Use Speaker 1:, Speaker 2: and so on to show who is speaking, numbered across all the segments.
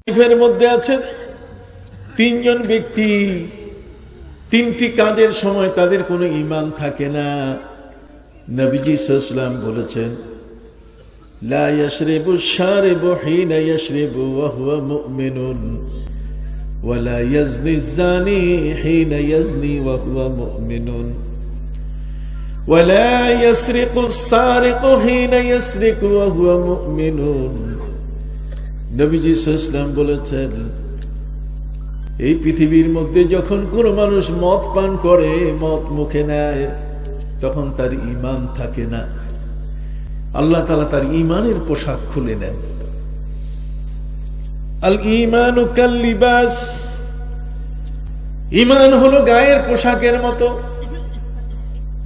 Speaker 1: শরীফের মধ্যে আছে তিনজন ব্যক্তি তিনটি কাজের সময় তাদের কোনো ঈমান থাকে না। নবীজি সাল্লাল্লাহু আলাইহি ওয়াসাল্লাম বলেছেন, লা ইয়াশরিবু শারিবু হিনা ইয়াশরিবু ওয়া হুয়া মুমিনুন ওয়া লা ইয়াজনি যানি হিনা ইয়াজনি ওয়া হুয়া মুমিনুন ওয়া লা ইয়াসরিকু সারিকু হিনা ইয়াসরিকু ওয়া হুয়া মুমিনুন। নবীজি সাল্লাল্লাহু আলাইহি ওয়াসাল্লাম বলেছেন, এই পৃথিবীর মধ্যে যখন কোন মানুষ মদ পান করে, মদ মুখে নেয়, তখন তার ঈমান থাকে না। আল্লাহ তাআলা তার ঈমানের পোশাক খুলে নেন। আল ঈমানু কাল লিবাস, ঈমান হলো গায়ের পোশাকের মতো।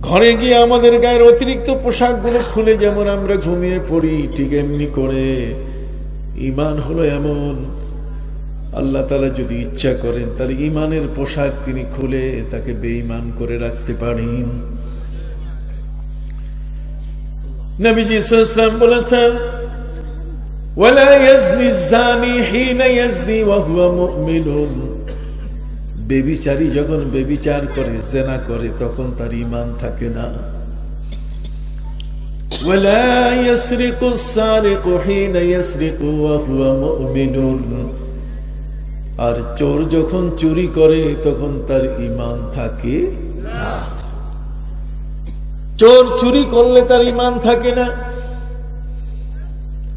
Speaker 1: ঘরে গিয়ে আমাদের গায়ের অতিরিক্ত পোশাকগুলো খুলে যেমন আমরা ঘুমিয়ে পড়ি, ঠিক এমনি করে ঈমান হলো এমন, আল্লাহ তাআলা যদি ইচ্ছা করেন তার ঈমানের পোশাক তিনি খুলে তাকে বেঈমান করে রাখতে পারেন। নবীজি সাল্লাল্লাহু আলাইহি ওয়াসাল্লাম বলেছেন, ওয়ালা ইয়াজনি যানি হিনা ইয়াজনি ওয়া হুয়া মুমিনুন। ব্যভিচারী যখন ব্যভিচার করে, জিনা করে, তখন তার ঈমান থাকে না। ওয়ালা ইয়াসরিকু সারিকু হিনা ইয়াসরিকু ওয়া হুয়া মুমিনুন। আর চোর যখন চুরি করে তখন তার ঈমান থাকে না। চোর চুরি করলে তার ঈমান থাকে না।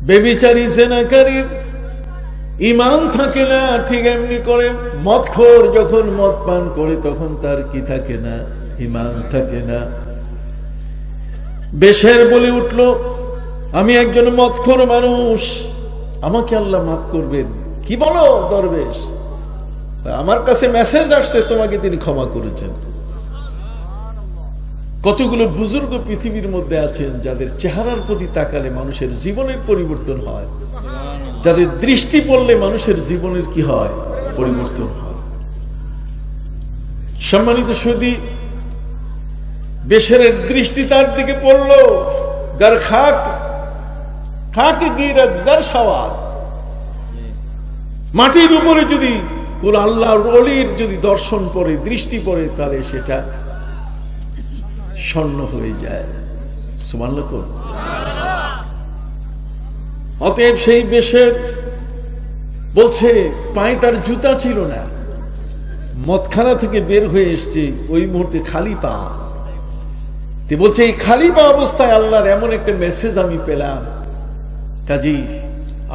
Speaker 1: ব্যভিচারী জিনাকারীর ঈমান থাকে না। ঠিক এমনি করে মদখোর যখন মদ পান করে তখন তার কি থাকে না? ঈমান থাকে না। বেশের বলে উঠল, আমি একজন মদখোর মানুষ, আমাকে আল্লাহ মাফ করবেন। কি বলো দরবেশ? আমার কাছে মেসেজ আসছে তোমাকে তিনি ক্ষমা করেছেন। কতগুলো বুজুর্গ পৃথিবীর মধ্যে আছেন যাদের চেহারার প্রতি তাকালে মানুষের জীবনের পরিবর্তন হয়, যাদের দৃষ্টি পড়লে মানুষের জীবনের কি হয়? পরিবর্তন হয়। সম্মানিত সুধী, বেশের দৃষ্টি তার দিকে পড়লো, গার খাক খাকে গিরাত জার সওয়াদ। মাটির উপরে যদি কোন আল্লাহর ওলির যদি দর্শন পড়ে, দৃষ্টি পড়ে, তাহলে সেটা স্বর্ণ হয়ে যায়। সুবহানাল্লাহ। অতএব সেই বেশের বলছে পায়ে তার জুতা ছিল না, মদখানা থেকে বের হয়ে এসছে ওই মুহূর্তে খালি পা। বলছে এই খালি পা অবস্থায় আল্লাহর এমন একটা মেসেজ আমি পেলাম, কাজেই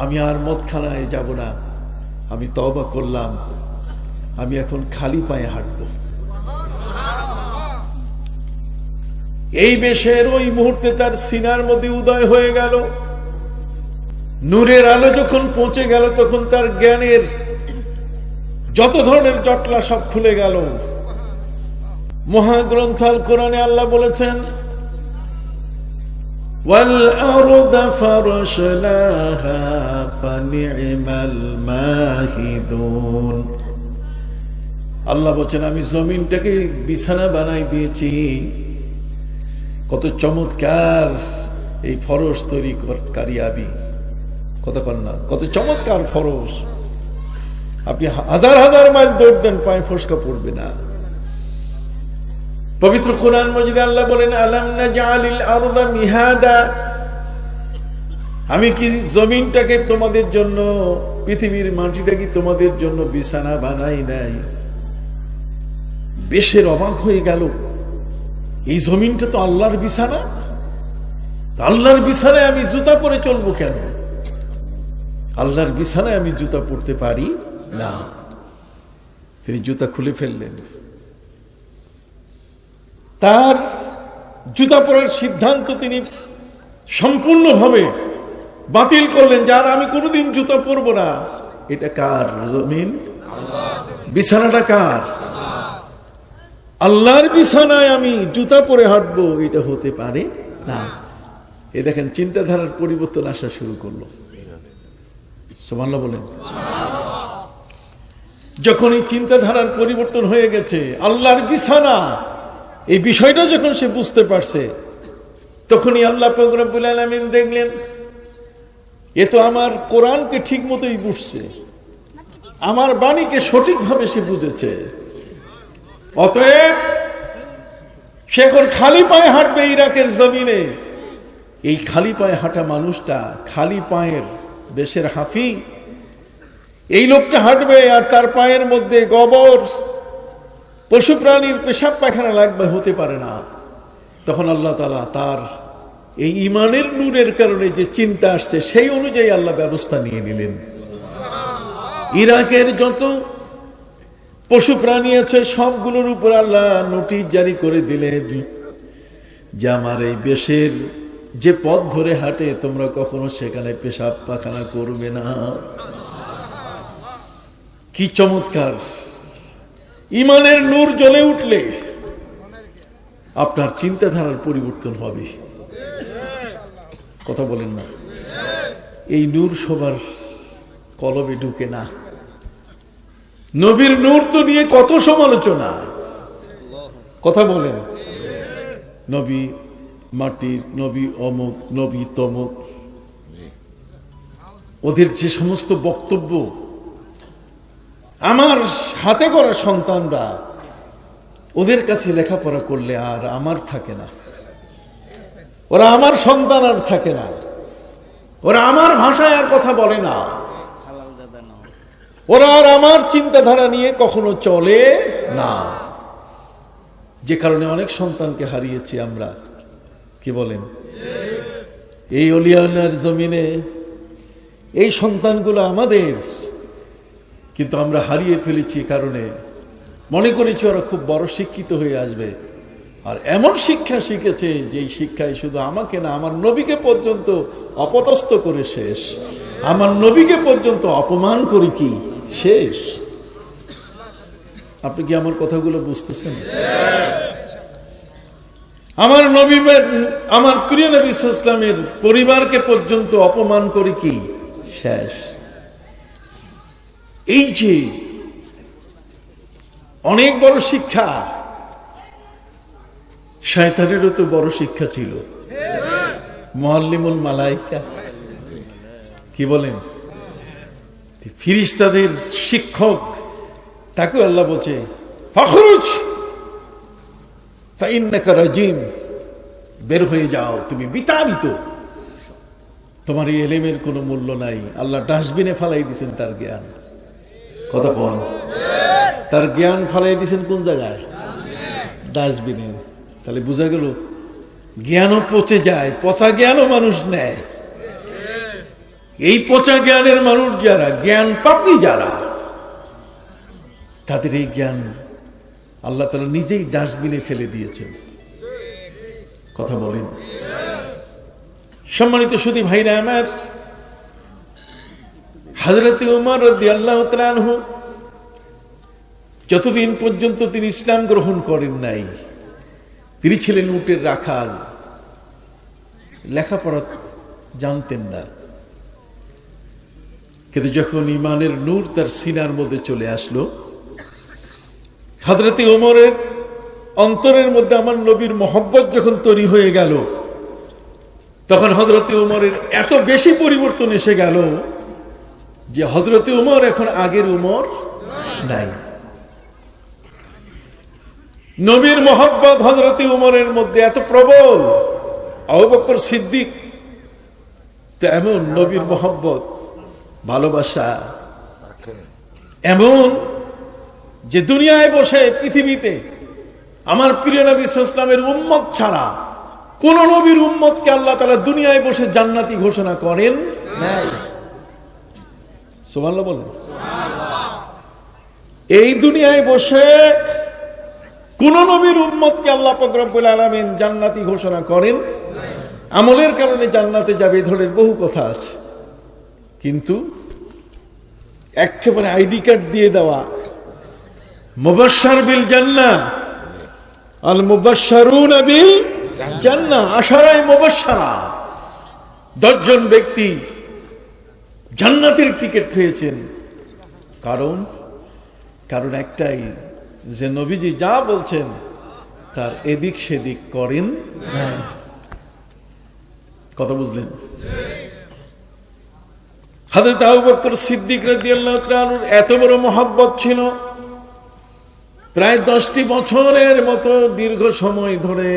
Speaker 1: আমি আর মদখানায় যাব না, আমি তওবা করলাম, আমি এখন খালি পায়ে হাঁটব। এই বেশের ওই মুহূর্তে তার সিনার মধ্যে উদয় হয়ে গেল, নূরের আলো যখন পৌঁছে গেল, তখন তার জ্ঞানের যত ধরনের জটলা সব খুলে গেল। মহাগ্রন্থ আল কোরআনে আল্লাহ বলেছেন, وَالْأَرْضَ فَرَشْنَاهَا فَنِعْمَ الْمَاهِدُونَ। আল্লাহ বলেন, আমি জমিনটাকে বিছানা বানাই দিয়েছি। কত চমৎকার এই ফরশ তৈরি কারিয়াবি, কতক্ষণ না, কত চমৎকার ফরশ। আপনি হাজার হাজার মাইল দৌড় দেন, পায়ে ফসকা পড়বে না। পবিত্র কোরআন মাজিদে আল্লাহ বলেন, আলাম নাজআলিল আরদা মিহাদা। আমি কি জমিনটাকে তোমাদের জন্য, পৃথিবীর মাটিটা কি তোমাদের জন্য বিছানা বানাই নাই? বেশের অবাক হয়ে গেল, এই জমিনটা তো আল্লাহর বিছানা, আল্লাহর বিছানায় আমি জুতা পরে চলবো কেন? আল্লাহর বিছানায় আমি জুতা পরতে পারি না। তিনি জুতা খুলে ফেললেন। তার জুতা পরার সিদ্ধান্ত তিনি সম্পূর্ণভাবে বাতিল করলেন, যার আমি কোনোদিন জুতা পরবো না। এটা কার জমিন? বিছানাটা কার? আল্লাহর বিছানায় আমি জুতা পরে হাঁটবো, এটা হতে পারে না। এ দেখেন চিন্তাধারার পরিবর্তন আসা শুরু করলো। সুবহানাল্লাহ বলেন। যখন এই চিন্তাধারার পরিবর্তন হয়ে গেছে, আল্লাহর বিছানা এই বিষয়টা যখন সে বুঝতে পারছে, তখনই আল্লাহ পাক রব্বুল আলামিন দেখলেন এ তো আমার কোরআনকে ঠিক মতোই বুঝছে, আমার বাণীকে সঠিকভাবে সে বুঝেছে। অতএব সে এখন খালি পায়ে হাঁটবে ইরাকের জমিনে। এই খালি পায়ে হাঁটা মানুষটা, খালি পায়ের দেশের হাফি, এই লোকটা হাঁটবে আর তার পায়ের মধ্যে গোবর, পশু প্রাণীর পেশাব পায়খানা লাগবে, হতে পারে না। তখন আল্লাহ তাআলা তার এই ইমানের নূরের কারণে যে চিন্তা আসছে সেই অনুযায়ী আল্লাহ ব্যবস্থা নিয়ে নিলেন। ইরাকের যত পশু প্রাণী আছে সবগুলোর উপর আল্লাহ নোটিশ জারি করে দিলেন যে আমার এই দেশের যে পথ ধরে হাঁটে তোমরা কখনো সেখানে পেশাব পায়খানা করবে না। কি চমৎকার! ইমানের নূর জ্বলে উঠলে আপনার চিন্তাধারার পরিবর্তন হবে। কথা বলেন না? এই নূর সবার কলবে ঢুকে না। নবীর নূর তো নিয়ে কত সমালোচনা, কথা বলেন। নবী মাটির, নবী অমুক, নবী তমুক, ওদের যে সমস্ত বক্তব্য, আমার হাতে করা সন্তানরা ওদের কাছে লেখাপড়া করলে আর আমার থাকে না, ওরা আমার সন্তান আর থাকে না, ওরা আমার ভাষায় আর কথা বলে না, ওরা আর আমার চিন্তাধারা নিয়ে কখনো চলে না। যে কারণে অনেক সন্তানকে হারিয়েছি আমরা। কি বলেন? এই অলিয়ানার জমিনে এই সন্তানগুলো আমাদের, কিন্তু আমরা হারিয়ে ফেলেছি কারণে মনে করেছি ওরা খুব বড় শিক্ষিত হয়ে আসবে। আর এমন শিক্ষা শিখেছে যে শিক্ষায় শুধু আমাকে না, আমার নবীকে পর্যন্ত অপদস্থ করে শেষ, আমার নবীকে পর্যন্ত অপমান করে কি শেষ। আপনি কি আমার কথাগুলো বুঝতেছেন? আমার নবী, আমার প্রিয় নবী সাল্লাল্লাহু আলাইহি ওয়াসাল্লামের পরিবারকে পর্যন্ত অপমান করে কি শেষ। এই যে অনেক বড় শিক্ষা, শয়তানেরও তো বড় শিক্ষা ছিল, মুআল্লিমুল মালায়েকা। কি বলেন? ফেরেশতাদের শিক্ষক, তাকে আল্লাহ বলছে ফখরুজ ফাইন্নাকা রাজিম, বের হয়ে যাও, তুমি বিতাড়িত, তোমার এই এলেমের কোনো মূল্য নাই। আল্লাহ ডাস্টবিনে ফালাই দিয়েছেন তার জ্ঞান। কথা বল, তার জ্ঞান ফালাই দিয়েছেন কোন জায়গায়? ডাস্টবিনে। তাহলে বোঝা গেল জ্ঞানও পচে যায়, পচা জ্ঞানও মানুষ নেয়। এই পচা জ্ঞানের মানুষ যারা, জ্ঞান পাপী যারা, তাদের এই জ্ঞান আল্লাহ তাআলা নিজেই ডাস্টবিনে ফেলে দিয়েছেন। কথা বলেন। সম্মানিত সুধী ভাইরা আমার, হযরত ওমর রাদিয়াল্লাহু তাআলা আনহু যতদিন পর্যন্ত তিনি ইসলাম গ্রহণ করেন নাই, তিনি ছিলেন উটের রাখাল, লেখাপড়া জানতেন না। কিন্তু যখন ইমানের নূর তার সিনার মধ্যে চলে আসলো, হযরত ওমরের অন্তরের মধ্যে আমার নবীর মহব্বত যখন তৈরি হয়ে গেল, তখন হযরত ওমরের এত বেশি পরিবর্তন এসে গেল যে হযরত ওমর এখন আগের ওমর নাই। নবীর মহব্বত হযরত ওমরের মধ্যে এত প্রবল, আবু বকর সিদ্দিক তো এমন নবীর মহব্বত, ভালোবাসা এমন যে দুনিয়ায় বসে পৃথিবীতে আমার প্রিয় নবী সাল্লাল্লাহু আলাইহি ওয়াসাল্লামের উম্মত ছাড়া কোন নবীর উম্মতকে আল্লাহ তাআলা দুনিয়ায় বসে জান্নাতি ঘোষণা করেন নাই। সুবহানাল্লাহ বলেন। এই দুনিয়ায় বসে কোন নবীর উম্মতকে আল্লাহ পাক রব্বুল আলামিন জান্নাতি ঘোষণা করেন। আমলের কারণে জান্নাতে যাবে ধরনের বহু কথা আছে, কিন্তু একেবারে আইডি কার্ড দিয়ে দেওয়া, মুবাশশার বিল জান্নাহ, আল মুবাশশারুনা বিল জান্নাহ, আশারায়ে মুবাশশারা, 10 জন ব্যক্তি জান্নাতের টিকিট পেয়েছেন। কারণ একটাই, যে নবীজি যা বলছেন তার এদিক সেদিক করেন না। কথা বুঝলেন? হযরত আবু বকর সিদ্দিক রাদিয়াল্লাহু তাআলার এত বড় মহব্বত ছিল, প্রায় 10টি বছরের মতো দীর্ঘ সময় ধরে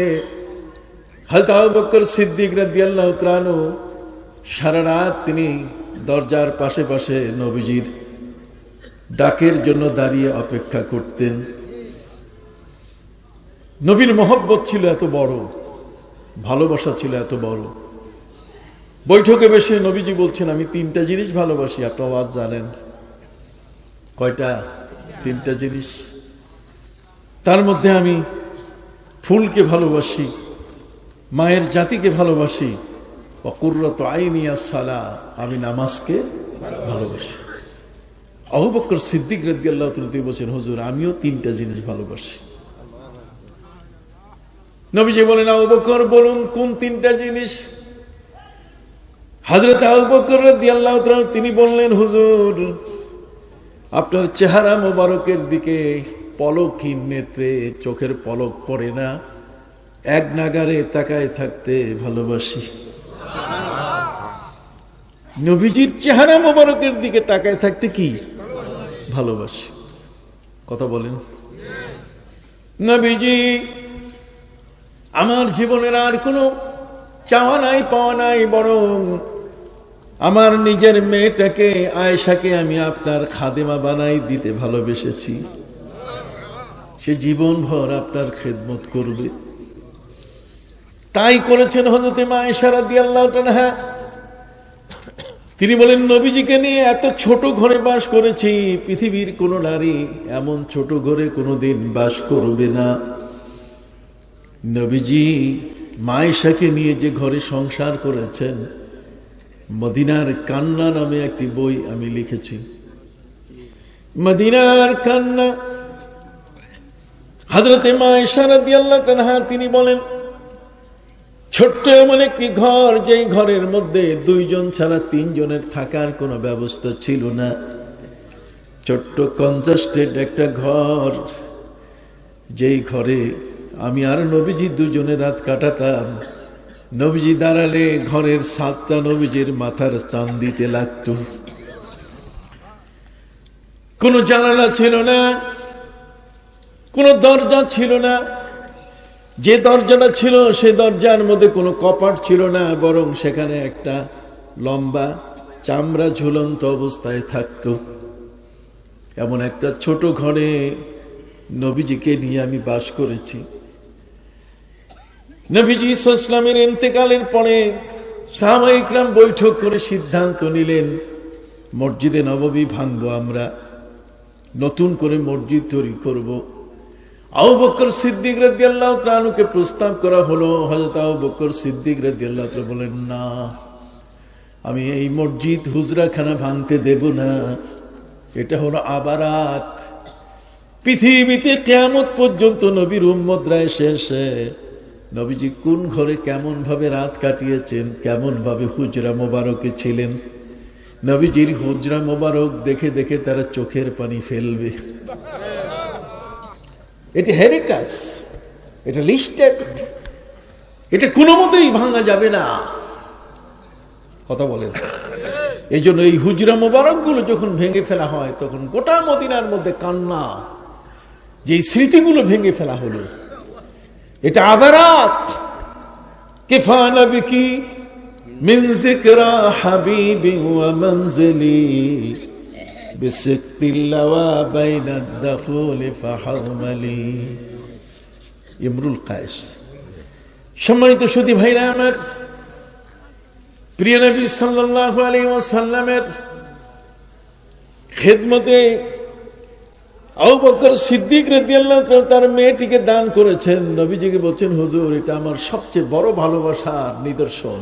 Speaker 1: হযরত আবু বকর সিদ্দিক রাদিয়াল্লাহু তাআলা সারা রাত তিনি দরজার পাশে পাশে নবীজির ডাকের জন্য দাঁড়িয়ে অপেক্ষা করতেন। নবীর মহব্বত ছিল এত বড়, ভালোবাসা ছিল এত বড়। বৈঠকে বসে নবীজি বলছেন, আমি 3টা জিনিস ভালোবাসি। আপনারা আজ জানেন কয়টা? 3টা জিনিস। তার মধ্যে আমি ফুলকে ভালোবাসি, মায়ের জাতিকে ভালোবাসি, ওয়া কুররাতু আইনি আস-সালাহ, আমি নামাজকে ভালোবাসি। আবু বকর সিদ্দিক রাদিয়াল্লাহু তাআলা তিনি বলেন, হুজুর আমিও 3টা জিনিস ভালোবাসি। নবীজি বলেন, আবু বকর বলুন কোন 3টা জিনিস? হযরত আবু বকর রাদিয়াল্লাহু তাআলা তিনি বললেন, হুজুর আপনার চেহারা মোবারকের দিকে পলকহীন নেত্রে চোখের পলক পড়ে না, এক নাগারে তাকায় থাকতে ভালোবাসি। নবীজির চেহারা মোবারকের দিকে তাকায় থাকতে কি ভালোবাসি। কথা বলেন। নবীজি আমার জীবনের আর কোনো চাওয়া নাই পাওয়া নাই, বরং আমার নিজের মেয়েটাকে আয়েশাকে আমি আপনার খাদেমা বানাই দিতে ভালোবেসেছি। সে জীবনভর আপনার খেদমত করবে। তাই করেছেন হযরত আয়েশা রাদিয়াল্লাহু তাআলা। তিনি বলেন, নবীজিকে নিয়ে এত ছোট ঘরে বাস করেছি, পৃথিবীর কোন নারী এমন ছোট ঘরে কোনোদিন বাস করবে না। নবীজি আয়েশাকে নিয়ে যে ঘরে সংসার করেছেন, মদিনার কান্না নামে একটি বই আমি লিখেছি। মদিনার কান্না। হযরত আয়েশা রাদিয়াল্লাহু তাআলা তিনি বলেন, ছোট্ট এমন একটি ঘর, যেই ঘরের মধ্যে 2 জন ছাড়া 3 জনের থাকার কোনো ব্যবস্থা ছিল না। ছোট্ট কনজাস্টেড একটা ঘর, যেই ঘরে আমি আর নবীজি 2 জনে রাত কাটাতাম। নবীজি দাঁড়ালে ঘরের ছাদটা নবীজির মাথার চান্দিতে লাগত। কোনো জানালা ছিল না, কোনো দরজা ছিল না। যে দরজাটা ছিল সে দরজার মধ্যে কোনো কপাট ছিল না, বরং সেখানে একটা লম্বা চামড়া ঝুলন্ত অবস্থায় থাকত। এমন একটা ছোট ঘরে নবীজিকে নিয়ে আমি বাস করেছি। নবীজি সাল্লাল্লাহু আলাইহি ওয়াসাল্লামের ইন্তেকালের পরে সাহাবায়ে ইকরাম বৈঠক করে সিদ্ধান্ত নিলেন, মসজিদে নববী ভাঙবো, আমরা নতুন করে মসজিদ তৈরি করব। আবু বকর সিদ্দিক রাদিয়াল্লাহু তাআলাকে প্রস্তাব করা হলো। হযরত আবু বকর সিদ্দিক রাদিয়াল্লাহু তাআলা বলেন, না, আমি এই মসজিদ হুজরাখানা ভাঙতে দেব না। এটা হলো আবারাত। পৃথিবীতে কিয়ামত পর্যন্ত নবীর উম্মতরা এসে নবীজি কোন ঘরে কেমন ভাবে রাত কাটিয়েছেন, কেমন ভাবে হুজরা মোবারকে ছিলেন, নবীজির হুজরা মোবারক দেখে দেখে তারা চোখের পানি ফেলবে। এটা হেরিটেজ, এটা লিস্টেড, এটা কোনো মতেই ভাঙা যাবে না। কথা বলেন। এই জন্য এই হুজরা মোবারক গুলো যখন ভেঙে ফেলা হয়, তখন গোটা মদিনার মধ্যে কান্না, যে স্মৃতিগুলো ভেঙে ফেলা হলো। এটা আবারাত। কিফানা বিকি মিন যিকরা হাবিবি ওয়া মানজিলি বিসিকতিল্লাওয়া বাইনাদ দাখুল ফাহামালি। ইমরুল কায়েস। সম্মানিত সুধী ভাইরা আমার, প্রিয় নবী সাল্লাল্লাহু আলাইহি ওয়াসাল্লামের খেদমতে আবু বকর সিদ্দিক রাদিয়াল্লাহু তাআলা তার মেয়েটিকে দান করেছেন। নবীজিকে বলছেন, হুজুর এটা আমার সবচেয়ে বড় ভালোবাসার নিদর্শন।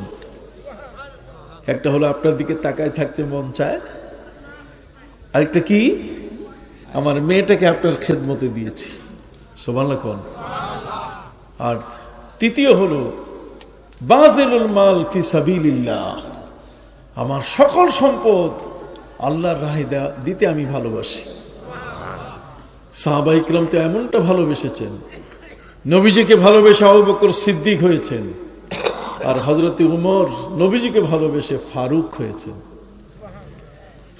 Speaker 1: একটা হলো আপনার দিকে তাকায় থাকতে মন চায়, আরেকটা কি, আমার মেয়েটাকে আপনার খেদমতে দিয়েছি। সুবহানাল্লাহ কোন। আর তৃতীয় হলো বাযিলুল মাল ফি সাবিলিল্লাহ, আমার সকল সম্পদ আল্লাহর রাহে দিতে আমি ভালোবাসি। সাহাবায়ে কিরাম তো এমনটা ভালোবেসেছেন, নবীজিকে ভালোবেসে আবু বকর সিদ্দিক হয়েছেন, আর হযরত উমর নবীজিকে ভালোবেসে ফারুক হয়েছেন।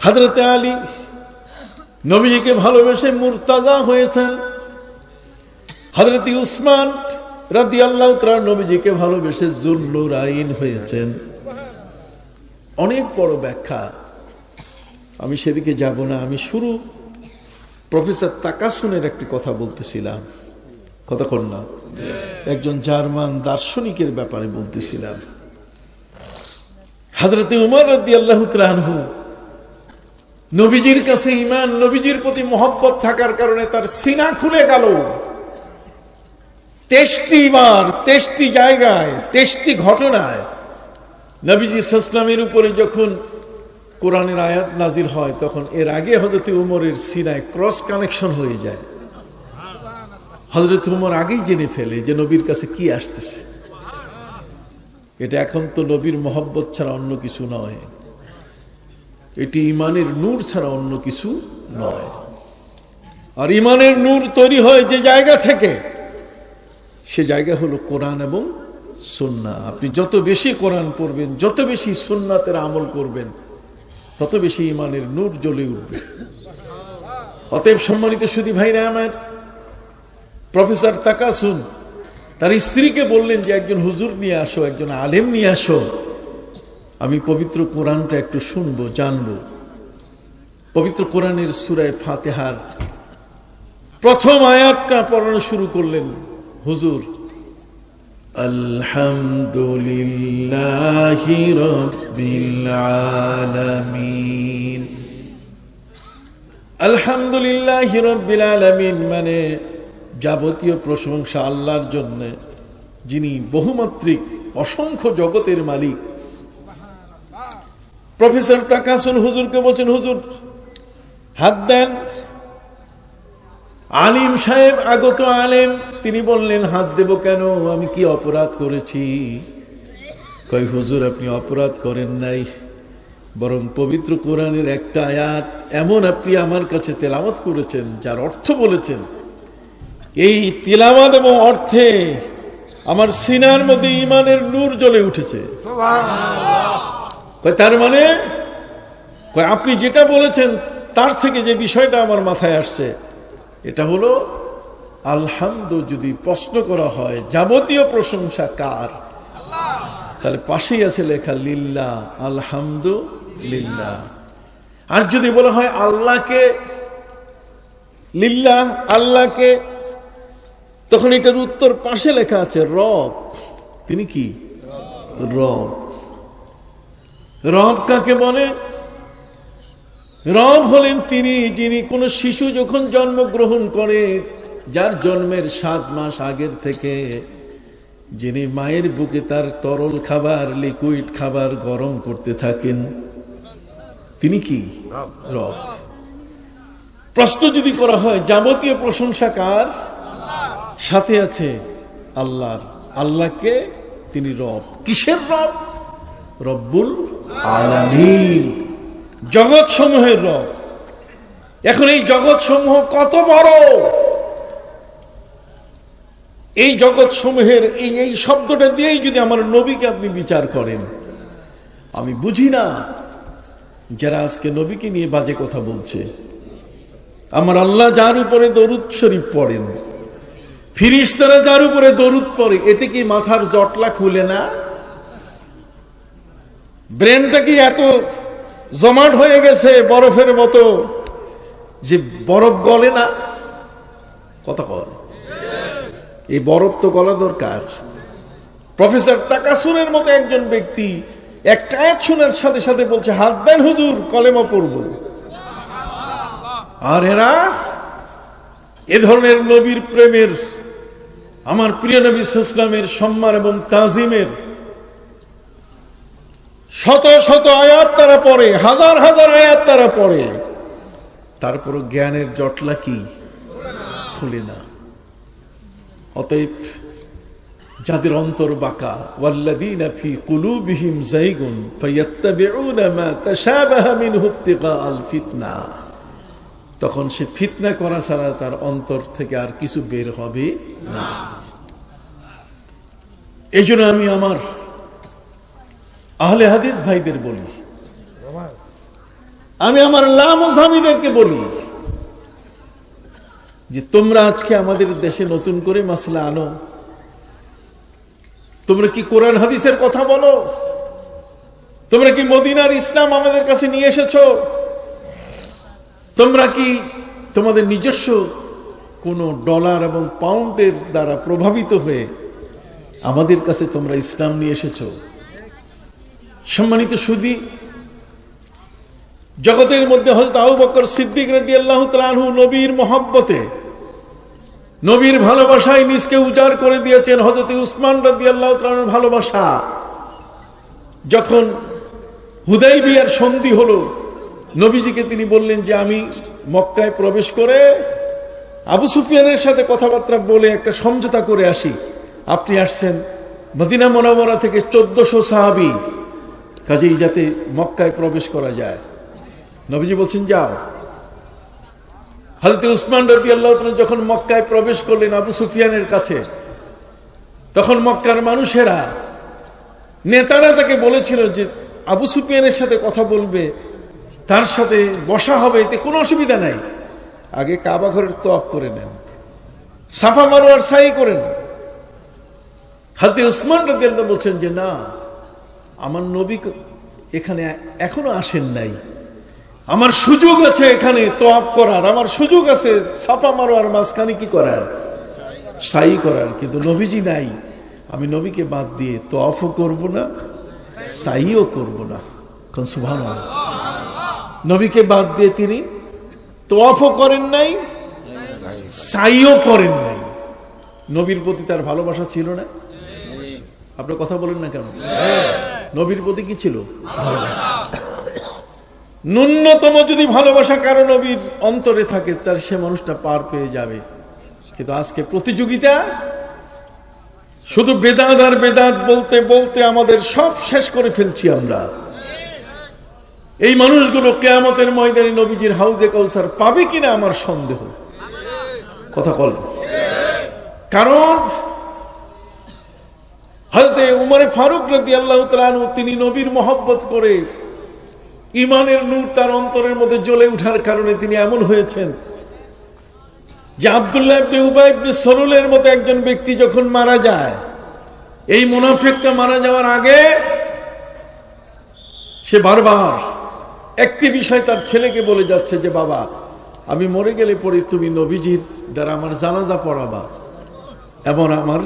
Speaker 1: হযরত আলী নবীজিকে ভালোবেসে মুর্তাজা হয়েছেন। হযরত উসমান রাদিয়াল্লাহু তাআলা নবীজিকে ভালোবেসে যুন্নুরাইন হয়েছেন। অনেক বড় ব্যাখ্যা, আমি সেদিকে যাব না। আমি শুরু প্রফেসর তাকাসুনের একটি কথা বলতেছিলাম, কথা কর না, একজন জার্মান দার্শনিকের ব্যাপারে বলতেছিলাম। হযরত উমর রাদিয়াল্লাহু তাআলা আনহু নবীজির কাছে ঈমান, নবীজির প্রতি মহব্বত থাকার কারণে তার সিনা খুলে গেল। 23 বার 23টি জায়গায় 23টি ঘটনায় নবীজি সাল্লাল্লাহু আলাইহি ওয়াসাল্লামের উপরে যখন কোরআনের আয়াত নাজিল হয়, তখন এর আগে হযরত উমরের সিনায় ক্রস কানেকশন হয়ে যায়। হযরত উমর আগেই জেনে ফেলে যে নবীর কাছে কি আসতেছে। এটা এখন তো নবীর মহব্বত ছাড়া অন্য কিছু নয়, এটি ইমানের নূর ছাড়া অন্য কিছু নয়। আর ইমানের নূর তৈরি হয় যে জায়গা থেকে, সে জায়গা হলো কোরআন এবং সুন্নাহ। আপনি যত বেশি কোরআন পড়বেন, যত বেশি সুন্নাতের আমল করবেন, তত বেশি ইমানের নূর জ্বলে উঠবে। অতএব সম্মানিত সুধী ভাইরা আমার, প্রফেসর তাকাসুন তার স্ত্রীকে বললেন যে একজন হুজুর নিয়ে আসো, একজন আলেম নিয়ে আসো, আমি পবিত্র কোরআনটা একটু শুনবো, জানবো। পবিত্র কোরআনের সূরা ফাতিহার প্রথম আয়াতটা পড়ানো শুরু করলেন হুজুর। আলহামদুলিল্লাহি রাব্বিল আলামিন। আলহামদুলিল্লাহি রাব্বিল আলামিন মানে যাবতীয় প্রশংসা আল্লাহর জন্য, যিনি বহুমাত্রিক অসংখ্য জগতের মালিক। প্রফেসর তাকাসুন হুজুরকে বলছেন, হুজুর হাত দেন। আলিম সাহেব, আগত আলেম, তিনি বললেন হাত দেব কেন, আমি কি অপরাধ করেছি? কই হুজুর আপনি অপরাধ করেন নাই, বরং পবিত্র কোরআনের একটা আয়াত এমন আপনি আমার কাছে তেলাওয়াত করেছেন, যার অর্থ বলেছেন। এই তিলাওয়াত এবং অর্থে আমার সিনার মধ্যে ঈমানের নূর জ্বলে উঠেছে। তার মানে আপনি যেটা বলেছেন তার থেকে যে বিষয়টা আমার মাথায় আসছে, এটা হলো আলহামদু। যদি প্রশ্ন করা হয় যাবতীয় প্রশংসা কার, তাহলে পাশেই আছে লেখা লিল্লাহ, আলহামদুলিল্লাহ। আর যদি বলা হয় আল্লাহকে, লিল্লাহ আল্লাহকে, তখন এটার উত্তর পাশে লেখা আছে রব। তিনি কি? রব। রব কাকে বলে? রব হলেন তিনি, যিনি কোন শিশু যখন জন্মগ্রহণ করে, যার জন্মের 7 মাস আগের থেকে যিনি মায়ের বুকে তার তরল খাবার, লিকুইড খাবার গরম করতে থাকেন, তিনি কি? রব। প্রশ্ন যদি করা হয় যাবতীয় প্রশংসা কার, সাথে আছে আল্লাহর। আল্লাহকে তিনি রব। কিসের রব? রব্বুল আলামিন, জগৎ সমূহের রব। এখন এই জগৎ সমূহ কত বড়, এই জগৎ সমূহের এই শব্দটা দিয়েই যদি আমার নবীকে আপনি বিচার করেন, আমি বুঝি না যারা আজকে নবীকে নিয়ে বাজে কথা বলছে। আমার আল্লাহ যার উপরে দরুদ শরীফ পড়েন, ফিরিস্তারা যার উপরে দরুদ পড়ে, এতে কি মাথার জটলা খুলে না? ব্রেনটা কি এত জমাট হয়ে গেছে বরফের মতো যে বরফ গলে না? কথা কর, এই বরফ তো গলা দরকার। প্রফেসর তাকাসুনের মতো একজন ব্যক্তি একটা আয়াত শোনার সাথে সাথে বলছে হাত দেন হুজুর, কলেমা পড়ব। আর এরা এ ধরনের নবীর প্রেমের, আমার প্রিয় নবী সাল্লাল্লাহু আলাইহি ওয়াসাল্লামের সম্মান এবং তাজিমের শত শত আয়াত তারা পড়ে, হাজার হাজার আয়াত তারা পড়ে, তারপরও জ্ঞানের জটলা কি খুলে না। অতএব যাদের অন্তর বাঁকা, ওয়াল্লাযীনা ফী কুলূবিহিম যায়গুন ফায়াত্তাবিউনা মা তাশাবাহা মিনহু ইবতিগাআল ফিতনা, তখন সে ফিতনা করা ছাড়া তার অন্তর থেকে আর কিছু বের হবে না। এই জন্য আমি আমার আহলে হাদিস ভাইদের বলি, আমি আমার লামজামিদেরকে বলি যে তোমরা আজকে আমাদের দেশে নতুন করে মাসলা আনো, তোমরা কি কোরআন হাদিসের কথা বলো? তোমরা কি মদিনার ইসলাম আমাদের কাছে নিয়ে এসেছো? তোমরা কি তোমাদের নিজস্ব কোন ডলার এবং পাউন্ডের দ্বারা প্রভাবিত হয়ে আমাদের কাছে তোমরা ইসলাম নিয়ে এসেছো? সম্মানিত সুধী, জগতের মধ্যে হযরত আবু বকর সিদ্দিক রাদিয়াল্লাহু তাআলা আনহু নবীর মহব্বতে, নবীর ভালোবাসায় নিজকে উজাড় করে দিয়েছেন। হযরত উসমান রাদিয়াল্লাহু তাআলার ভালোবাসা, যখন হুদাইবিয়ার সন্ধি হলো, নবীজিকে তিনি বললেন যে আমি মক্কায় প্রবেশ করে আবু সুফিয়ানের সাথে কথাবার্তা বলে একটা সমঝোতা করে আসি। আপনি আসছেন মদিনা মুনাওয়ারা থেকে 1400 সাহাবী, কাজেই যাতে মক্কায় প্রবেশ করা যায়। নবীজি বলছেন যাও। হযরত উসমান রাদিয়াল্লাহু তাআলা যখন মক্কায় প্রবেশ করলেন আবু সুফিয়ানের কাছে, তখন মক্কার মানুষেরা, নেতারা তাকে বলেছিল যে আবু সুফিয়ানের সাথে কথা বলবে, তার সাথে বসা হবে, এতে কোনো অসুবিধা নাই, আগে কাবা ঘরের তওয়াফ করে নেন, সাফা মারওয়ার সাই করে নেন। হযরত উসমান রাদিয়াল্লাহু তাআলা বলছেন যে না, আমার নবী এখানে এখনো আসেন নাই, আমার সুযোগ আছে এখানে তওয়াফ করার, আমার সুযোগ আছে সাফা মারওয়ার মাঝখানে কি করার, সাই করার, কিন্তু নবীজি নাই। আমি নবীকে বাদ দিয়ে তওয়াফও করব না, সাইও করব না। কোন সুবহানাল্লাহ। নবীকে বাদ দিয়ে তিনি তওয়াফও করেন নাই, সাইও করেন নাই। নবীর প্রতি তার ভালোবাসা ছিল না? আপনি কথা বলেন না কেন? নবীর প্রতি কি ছিল? ন্যূনতম যদি ভালোবাসা কারো নবীর অন্তরে থাকে, তার সে মানুষটা পার পেয়ে যাবে। কিন্তু আজকে প্রতিযোগিতা, শুধু বেদাত আর বেদাত বলতে বলতে আমাদের সব শেষ করে ফেলছি আমরা। এই মানুষগুলো কিয়ামতের ময়দানে নবীজির হাউজে কাউসার পাবে কিনা আমার সন্দেহ। কথা বল। কারণ হযরত উমর ফারুক রাদিয়াল্লাহু তাআলা আনহু তিনি নবীর মহব্বত করে ঈমানের নূর তার অন্তরের মধ্যে জ্বলে ওঠার কারণে তিনি এমন হয়েছেন যে আব্দুল্লাহ ইবনে উবাই ইবনে সলুলের মতো একজন ব্যক্তি যখন মারা যায়, এই মুনাফিকটা মারা যাওয়ার আগে সে বারবার একটি বিষয় তার ছেলেকে বলে যাচ্ছে যে বাবা, আমি মরে গেলে পরে তুমি নবীজির দ্বারা আমার জানাজা পড়াবা এবং আমার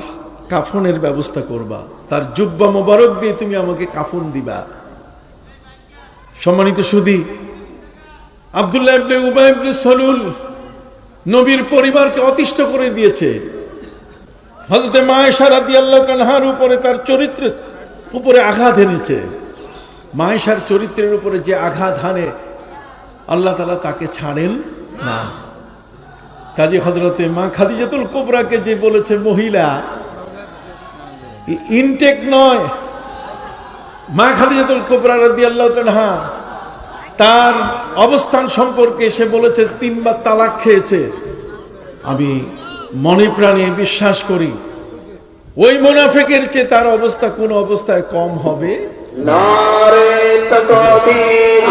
Speaker 1: কাফনের ব্যবস্থা করবা, তার জুব্বা মোবারক দিয়ে তুমি আমাকে কাফন দিবা। সম্মানিত সুধী, আব্দুল্লাহ ইবনে উবাই ইবনে সলুল নবীর পরিবারকে অতিষ্ঠ করে দিয়েছে। হযরত মা আয়েশা রাদিয়াল্লাহু আনহার উপরে, তার চরিত্রের উপরে আঘাত এনেছে। মা আয়েশার চরিত্রের উপরে যে আঘাত হানে, আল্লাহ তাআলা তাকে ছাড়েন না। কাজী হযরতে মা খাদিজাতুল কুবরাকে যে বলেছে মহিলা, ইনটেক নয়, মা খাদিজাতুল কুবরা রাদিয়াল্লাহু আনহা তার অবস্থান সম্পর্কে সে বলেছে 3 বার তালাক খেয়েছে। আমি মনে প্রাণে বিশ্বাস করি ওই মুনাফিকের চেয়ে তার অবস্থা কোন অবস্থায় কম হবে।
Speaker 2: নারে তাকবীর,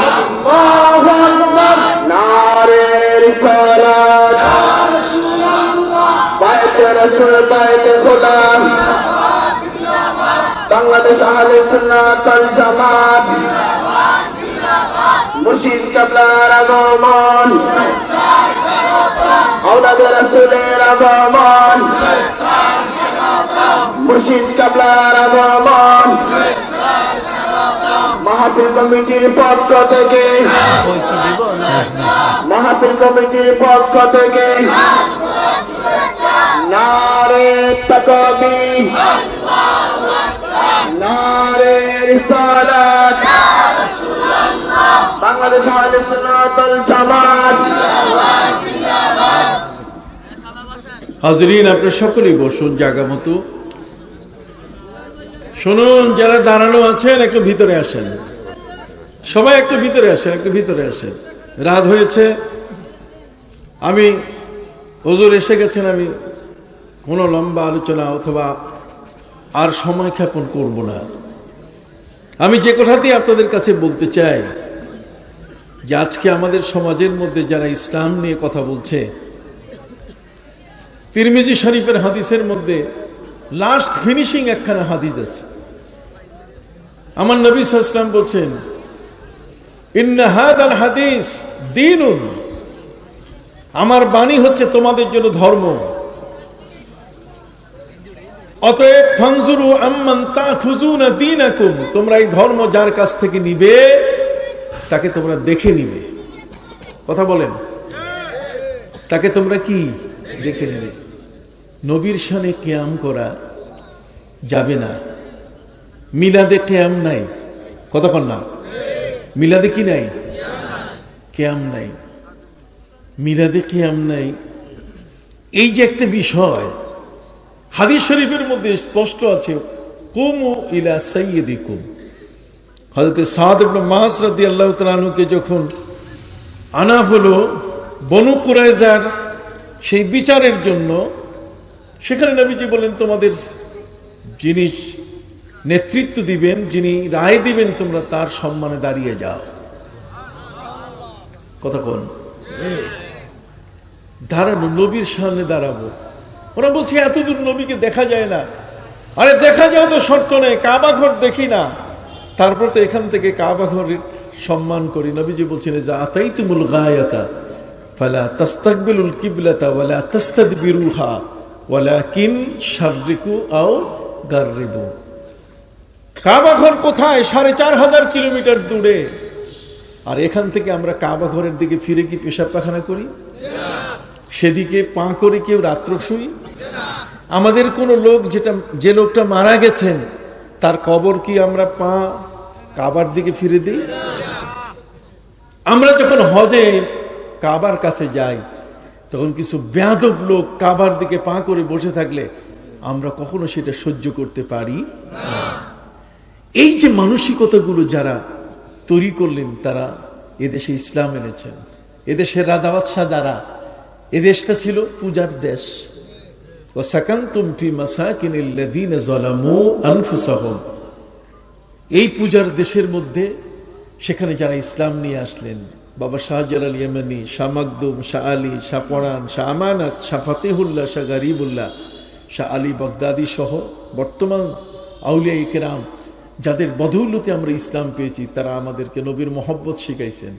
Speaker 2: আল্লাহু আকবার, নারে রিসালাত, ইয়া রাসূলুল্লাহ, বাইতে রাসূল, বাইতে খোদা, জিন্দাবাদ জিন্দাবাদ, বাংলাদেশ আহলে সুন্নাত ওয়াল জামাত, জিন্দাবাদ জিন্দাবাদ, মুর্শিদ কিবলার আগমন, স্বেচ্ছায় স্বাগতম, আওলাদে রাসূলের আগমন, স্বেচ্ছায় স্বাগতম, মুর্শিদ কিবলার আগমন, মাহফিল কমিটির পক্ষ থেকে, মাহফিল কমিটির পক্ষ থেকে নারে তাকবীর, নারে রিসালাত, বাংলাদেশ আহলে সুন্নাত ওয়াল জামাত।
Speaker 1: হাজরিন, আপনি সকলেই বসুন জায়গা মতো। শুনুন, যারা দাঁড়ানো আছেন একটু ভিতরে আসেন, সবাই একটু ভিতরে আসেন, একটু ভিতরে আসেন। রাত হয়েছে, আমি হুজুর এসে গেছেন, আমি কোনো লম্বা আলোচনা অথবা আর সময় ক্ষেপণ করব না। আমি যে কথাটি আপনাদের কাছে বলতে চাই, যে আজকে আমাদের সমাজের মধ্যে যারা ইসলাম নিয়ে কথা বলছে, তিরমিজি শরীফের হাদিসের মধ্যে লাস্ট ফিনিশিং একখানা হাদিস আছে। আমার নবী সাল্লাল্লাহু আলাইহি ওয়াসাল্লাম বলছেন, ইন্না হাদাল হাদিস দীনুন, আমার বাণী হচ্ছে তোমাদের জন্য ধর্ম। অতএব ফানজুরু আম্মান তাখুজুনা দীনাকুম, তোমরা এই ধর্ম যার কাছ থেকে নিবে তাকে তোমরা দেখে নিবে। কথা বলেন, তাকে তোমরা কি দেখে নিবে। নবীর শানে কিয়াম করা যাবে না, মিলাদে কিয়াম নাই। কথা বল না, মিলাদে কি নাই? কিয়াম নাই, মিলাদে কিয়াম নাই। এই যে একটা বিষয় হাদিস শরীফের মধ্যে স্পষ্ট আছে, কুমু ইলা সাইয়্যিদিকুম। হযরত সাদ ইবনে মুআয রাদিয়াল্লাহু তাআলা আনহুকে যখন আনা হলো বনু কুরাইজার সেই বিচারের জন্য, সেখানে নবীজি বলেন, তোমাদের যিনি নেতৃত্ব দিবেন, যিনি রায় দিবেন, তোমরা তার সম্মানে দাঁড়িয়ে যাও। কথা কোন দাঁড়ানো, নবীর সামনে দাঁড়াবো। ওরা বলছে এতদূর নবীকে দেখা যায় না। আরে দেখা যাও তো শর্ত নেই, কাবা ঘর দেখি না, তারপর তো এখান থেকে কাবা ঘরের সম্মান করি। নবীজি বলছেন, যা আতাইতুমুল গায়াতা ফালা তাস্তাকবিলুল কিবলাতা ওয়ালা তাস্তাদবিরুহা ওয়ালাকিন শাররিকু আও গাররিবু। কাবা ঘর কোথায়? 4500 কিলোমিটার দূরে। আর এখান থেকে আমরা কাবা ঘরের দিকে ফিরে কি পেশাব পায়খানা করি? সেদিকে পা করে কেউ রাত্র শুই? আমাদের কোন লোক, যে লোকটা মারা গেছেন, তার কবর কি আমরা পা কাবার দিকে ফিরে দিই? আমরা যখন হজে কাবার কাছে যাই, তখন কিছু বেয়াদব লোক কাবার দিকে পা করে বসে থাকলে আমরা কখনো সেটা সহ্য করতে পারি না। এই যে মানসিকতাগুলো যারা তৈরি করলেন, তারা এদেশে ইসলাম এনেছেন। এদেশের রাজা বাদশাহ যারা, এদেশটা ছিল পূজার দেশ। ওয়াসাকানতুম ফি মাসাকিনিল লাযিনা যালামু আনফুসাহুম, এই পূজার দেশের মধ্যে সেখানে যারা ইসলাম নিয়ে আসলেন, বাবা শাহজালাল ইয়ামানি, শাহ মাকদুম, শাহ আলী, শাহ পরান, শাহ আমানত, শাহ ফাতেহুল্লাহ, শাহ গরিবুল্লাহ, শাহ আলী বাগদাদি সহ বর্তমান আউলিয়া ইকরাম, যাদের বদৌলতে আমরা ইসলাম পেয়েছি, তারা আমাদেরকে নবীর মহব্বত শিখাইছেন।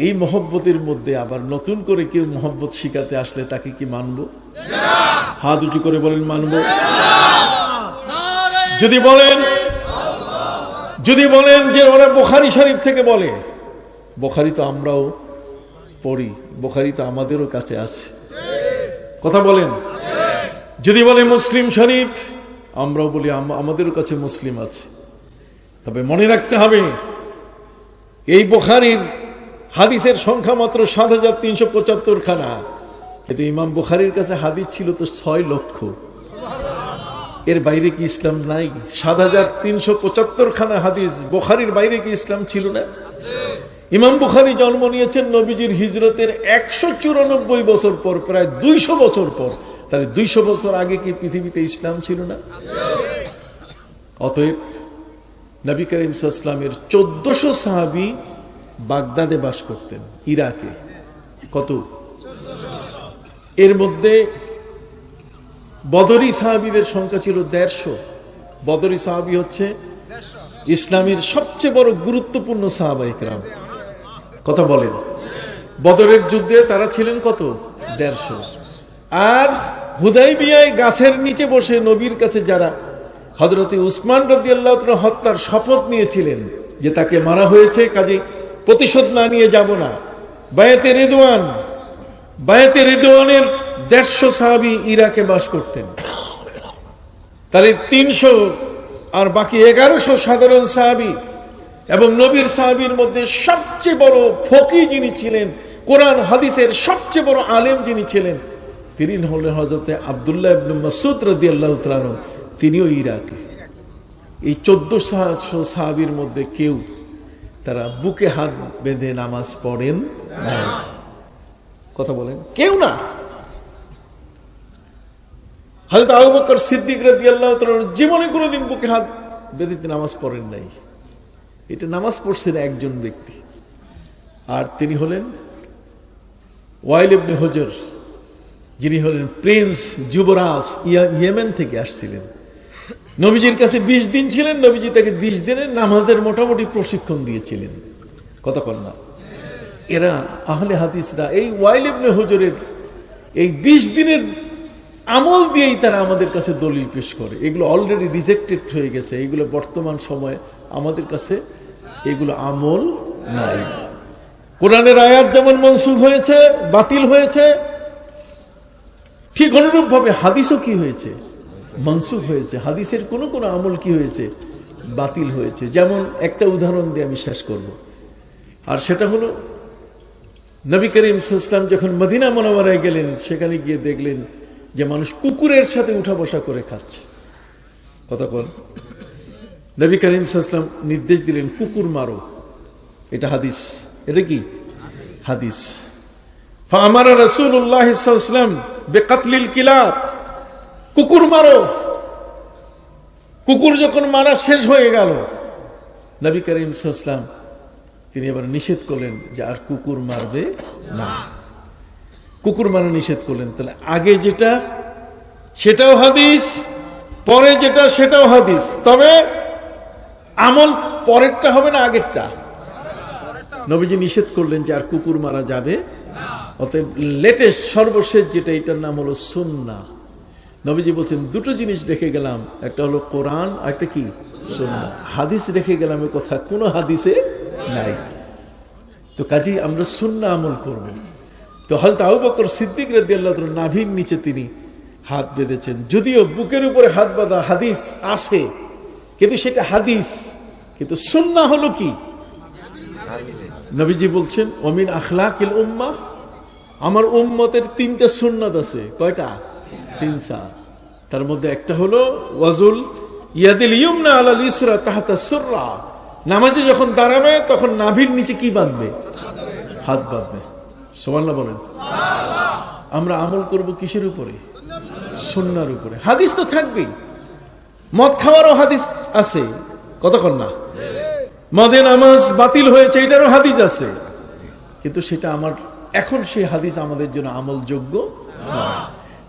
Speaker 1: এই মহব্বতের মধ্যে আবার নতুন করে কেউ মহব্বত শিখাতে আসলে তাকে কি মানব? হাত উঁচু করে বলেন, মানব। যদি বলেন যে ওরা বুখারী শরীফ থেকে বলে, বুখারী তো আমরাও পড়ি, বুখারী তো আমাদেরও কাছে আছে। কথা বলেন। যদি বলে মুসলিম শরীফ, আমরাও বলি আমাদেরও কাছে মুসলিম আছে। তবে মনে রাখতে হবে, এই বুখারীর হাদিসের সংখ্যা মাত্র ৭৩৭৫ খানা, কিন্তু ইমাম বুখারীর কাছে হাদিস ছিল তো ৬ লক্ষ। এর বাইরে কি ইসলাম নাই? ৭৩৭৫ খানা হাদিস, বুখারীর বাইরে কি ইসলাম ছিল না? ইমাম বুখারী জন্ম নিয়েছেন নবীজির হিজরতের ১৯৪ বছর পর, প্রায় ২০০ বছর পর। তাহলে ২০০ বছর আগে কি পৃথিবীতে ইসলাম ছিল না? অতএব নবী করিম সাল্লাল্লাহু আলাইহি ওয়াসাল্লামের ১৪০০ সাহাবী বাগদাদে বাস করতেন, ইরাকে। কত? এর মধ্যে বদরি সাহাবীদের সংখ্যা ছিল ১৫০। বদরি সাহাবী হচ্ছে ইসলামের সবচেয়ে বড় গুরুত্বপূর্ণ সাহাবা ইকরাম। কথা বলেন। বদরের যুদ্ধে তারা ছিলেন কত? ১৫০। আর হুদাইবিয়ায় গাছের নিচে বসে নবীর কাছে যারা হযরত উসমান রাদিয়াল্লাহু তাআলা হত্যার শপথ নিয়েছিলেন, যে তাকে মারা হয়েছে, কাজে প্রতিশোধ না নিয়ে যাব না, বায়াতে রিদওয়ানের ১৫০ সাহাবী ইরাকে বাস করতেন। তাহলে ৩০০ আর বাকি ১১০০ সাধারণ সাহাবী, এবং নবীর সাহাবীর মধ্যে সবচেয়ে বড় ফকি যিনি ছিলেন, কোরআন হাদিসের সবচেয়ে বড় আলেম যিনি ছিলেন, তিনি হলেন হযরত আব্দুল্লাহ ইবনে মাসউদ রাদিয়াল্লাহু তাআলা আনহু। তিনিও ইরাকে। এই ১৪০০ সাহাবীর মধ্যে কেউ তারা বুকে হাত বেঁধে নামাজ পড়েন না। কথা বলেন, কেউ না। হযরত আবু বকর সিদ্দিক রাদিয়াল্লাহু তাআলা জীবনে কোনোদিন বুকে হাত বেঁধে নামাজ পড়েন নাই। এটা নামাজ পড়ছেন একজন ব্যক্তি। আর তিনি হলেন ওয়াইল ইবনে হুজর, যিনি হলেন প্রিন্স, যুবরাজ, ইয়েমেন থেকে আসছিলেন। নবীজির কাছে 20 দিন ছিলেন। নবীজি তাকে 20 দিনের নামাজের মোটামুটি প্রশিক্ষণ দিয়েছিলেন। কতক্ষণ না? এরা আহলে হাদিসরা এই ওয়াইল ইবনে হুজরের এই 20 দিনের আমল দিয়েই তারা আমাদের কাছে দলিল পেশ করে। এগুলো অলরেডি রিজেক্টেড হয়ে গেছে। এগুলো বর্তমান সময়ে আমাদের কাছে এগুলো আমল নাই। কোরআনের আয়াত যেমন মনসুখ হয়েছে, বাতিল হয়েছে, ঠিক অনুরূপ ভাবে হাদিসও কি হয়েছে? মনসুখ হয়েছে। হাদিসের কোন কোন আমল কি হয়েছে? বাতিল হয়েছে। যেমন একটা উদাহরণ দিয়ে আমি শেষ করব, আর সেটা হলো নবী করিম সাল্লাল্লাহু আলাইহি ওয়াসাল্লাম যখন মদিনা মুনাওয়ারায় গেলেন, সেখানে গিয়ে দেখলেন যে মানুষ কুকুরের সাথে উঠা বসা করে খাচ্ছে। কতক্ষণ? নবী করিম সাল্লাল্লাহু আলাইহি ওয়াসাল্লাম নির্দেশ দিলেন, কুকুর মারো। এটা হাদিস। এটা কি হাদিস? ফাআমারা রাসূলুল্লাহ সাল্লাল্লাহু আলাইহি ওয়াসাল্লাম বিকাতলিল কিলাব, কুকুর মারো। কুকুর যখন মারা শেষ হয়ে গেল, নবী করিম সাল্লাল্লাহু আলাইহি ওয়াসাল্লাম তিনি আবার নিষেধ করলেন যে আর কুকুর মারবে না। কুকুর মারা নিষেধ করলেন। তাহলে আগে যেটা সেটাও হাদিস, পরে যেটা সেটাও হাদিস, তবে আমল পরেরটা হবে না আগেরটা। নবীজি নিষেধ করলেন যে আর কুকুর মারা যাবে। অতএব লেটেস্ট সর্বশেষ যেটা, এটার নাম হলো সুন্নাহ। নবীজি বলছেন দুটো জিনিস রেখে গেলাম, একটা হলো কোরআন, আর একটা কি সুন্নাহ। হাদিস রেখে গেলাম, এ কথা কোন হাদিসে নাই। তো কাজেই আমরা সুন্নাহ আমল করব। তো হযরত আবু বকর সিদ্দিক রাদিয়াল্লাহু তাআলা নাভির নিচে তিনি হাত বেঁধেছেন। যদিও বুকের উপরে হাত বাঁধা হাদিস আছে, কিন্তু সেটা হাদিস, কিন্তু সুন্নাহ হলো কি? নবীজি বলছেন ওমিন আখলাকিল উম্মাহ, আমার উম্মতের 3টা সুন্নাত আছে। কয়টা? 3টা। তার মধ্যে একটা হলো ওয়াজুল ইয়াদিল ইয়ুমনা আলাল ইসরা তাহতা সুররা, নামাজে যখন দাঁড়াবে তখন নাভির নিচে কি বাঁধবে? হাত বাঁধবে। সুবহানাল্লাহ বলেন। আমরা আমল করব কিসের উপরে? সুন্নাহর উপরে। হাদিস তো থাকবেই। মদ খাওয়ারও হাদিস আছে। কতক্ষণ না? মদে নামাজ বাতিল হয়েছে, এটারও হাদিস আছে, কিন্তু সেটা আমার এখন সেই হাদিস আমাদের জন্য আমলযোগ্য নয়।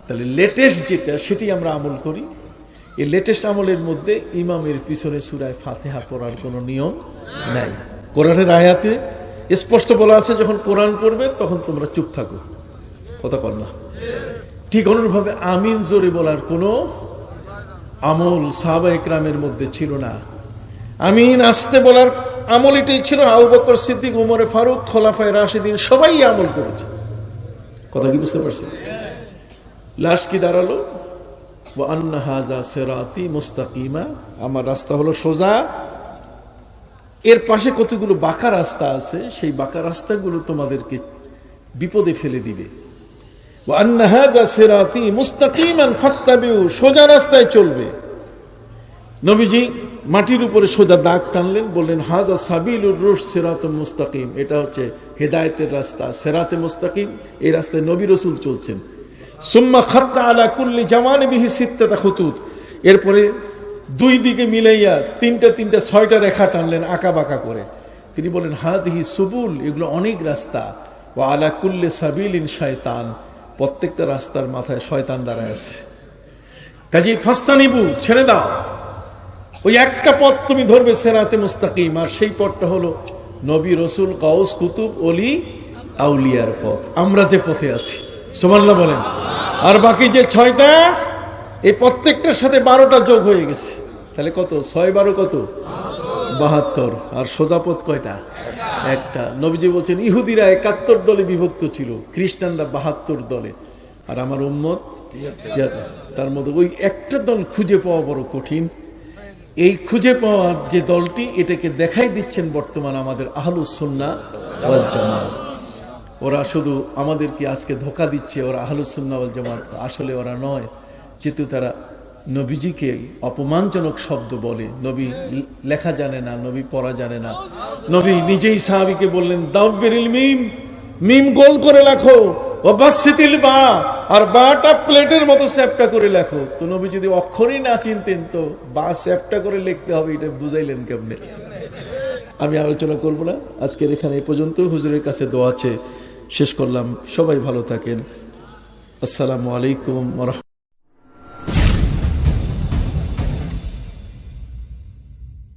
Speaker 1: তাহলে লেটেস্ট যেটা সেটি আমরা আমল করি। এই লেটেস্ট আমলের মধ্যে ইমামের পিছনে সূরা ফাতিহা পড়ার কোনো নিয়ম নাই। কোরআনের আয়াতে স্পষ্ট বলা আছে, যখন কোরআন পড়বে তখন তোমরা চুপ থাকো। কথা কর না। ঠিক অনুরূপভাবে আমিন জোরে বলার কোনো আমল সাহাবা ইকরামের মধ্যে ছিল না। আমিন আস্তে বলার আমল এটাই ছিল। আবু বকর সিদ্দিক, উমরে ফারুক, খোলাফায়ে রাশিদিন সবাই আমল করেছে। কথা কি বুঝতে পারছেন? লাশ কি দাঁড়ালো? ওয়া আন্না হাযা সিরাতি মুস্তাকিমা, আমার রাস্তা হলো সোজা। এর পাশে কতগুলো বাঁকা রাস্তা আছে, সেই বাঁকা রাস্তাগুলো তোমাদেরকে বিপদে ফেলে দিবে। ওয়া আন্না হাযা সিরাতি মুস্তাকিমান ফাত্তাবিউ, সোজা রাস্তায় চলবে। নবীজি মাটির উপরে সোজা দাগ টানলেন, বললেন হাযা সাবিলুর রুশদ সিরাতুল মুস্তাকিম, এটা হচ্ছে হেদায়েতের রাস্তা, সিরাতে মুস্তাকিম। এই রাস্তায় নবী রাসূল চলছেন। সুম্মা খাত্তা আলা কুল্লি জামানিবিহি সিত্তাতা খুতুত, এরপরে দুই দিকে মিলাইয়া তিনটা 6টা রেখা টানলেন আঁকা বাঁকা করে। তিনি বলেন হাদিহি সুবুল, এগুলো অনেক রাস্তা। ওয়া আলা কুল্লি সাবিলিন শায়তান, প্রত্যেকটা রাস্তার মাথায় শয়তান দাঁড়ায় আছে। কাজেই ফাস্তানিবু, ছেড়ে দাও। ওই একটা পথ তুমি ধরবে সিরাতে মুস্তাকিম, আর সেই পথটা হলো নবী রাসূল গাউস কুতুব ওলি আউলিয়ার পথ। আমরা যে পথে আছি, সুবহানাল্লাহ বলেন। আর বাকি যে 6টা, এই প্রত্যেকটার সাথে 12টা যোগ হয়ে গেছে। তাহলে কত? 6 12 কত? 72। আর সোজা পথ কয়টা? একটা। নবীজি বলছেন ইহুদিরা 71 দলে বিভক্ত ছিল, খ্রিস্টানরা 72 দলে, আর আমার উম্মত 73। তার মধ্যে ওই একটা দল খুঁজে পাওয়া বড় কঠিন। এই খুঁজে পাওয়ার যে দলটি, এটাকে দেখাই দিচ্ছেন বর্তমান আমাদের আহলুস সুন্নাহ ওয়াল জামাত। ওরা শুধু আমাদেরকে আজকে ধোঁকা দিচ্ছে, ওরা আহলুস সুন্নাহ ওয়াল জামাত। আসলে ওরা নয়, যেহেতু তারা নবীজিকে অপমানজনক শব্দ বলে। নবী লেখা জানে না, নবী পড়া জানে না। নবী নিজেই সাহাবীকে বললেন দাব্বিরিল মিম, মিম গোল করে লেখো, ওয়াবাসিতিল বা, আর বাটা প্লেটের মতো চ্যাপ্টা করে লেখো। তো নবী যদি অক্ষরই না চিনতেন, তো বা চ্যাপ্টা করে লিখতে হবে, এটা বুঝাইলেন কেমনে? আমি আলোচনা করব না, আজকের এখানে এই পর্যন্ত। হুজুরের কাছে দোয়া আছে, শেষ করলাম। সবাই ভালো থাকেন। আসসালামু আলাইকুম ওয়া রাহমাতুল্লাহ।